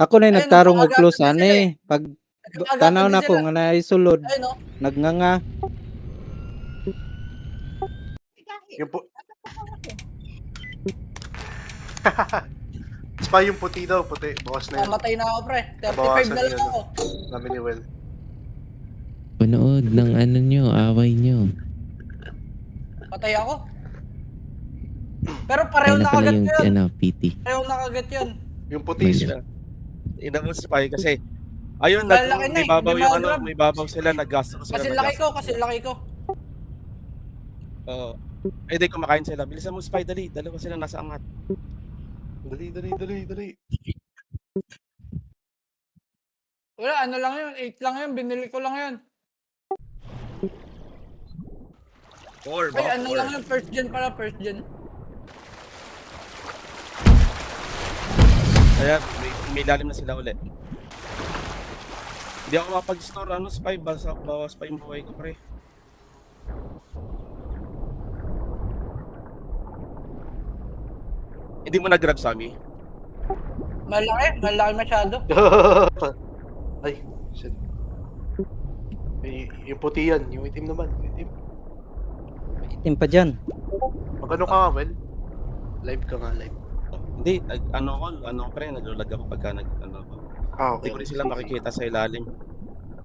Ako na Ayun, nagtarong og nagkakagatan plus din sila, eh. ani, pag Nagkakagatan tanaw din na ko sila. nga naay sulod, Ayun, oh. nagnganga. Yung po Spy yung puti daw, puti. Bawas na yun. Mamatay na ako, pre. 35 Nabawasan na na lang yun, ako. Namin ni Well. Panood ng ano nyo, away nyo. Patay ako. Pero Kaya pareho na pala nakagat yung yun. PT. Pareho nakagat yun. Yung puti Mali. Ina mo Spy kasi ayun, Lalaki na may eh, babaw hindi yung ma-grab. may babaw sila, naggasto sila. Kasi laki ko. Oo. Eh di kumakain sila. Bilisan mo Spy, dali. Dalawa sila nasa angat. Dali. Wala, ano lang yun. 8 lang yun. Binili ko lang yun. 4 Ay, ba? ano lang yun. First gen. Kaya may lalim na sila ulit. Hindi ako mapag-store Spy, bawas pa yung buhay ko, pre. Hindi mo na-grab, Sammy? Malaki masyado. Ay, shit. Yung puti yan, yung itim naman. Itim. Itim pa dyan. Magano ka nga, Well? Live ka nga, live. Hindi, pre, naglulag ako pagka Ah, Hindi okay. ko rin sila makikita sa ilalim.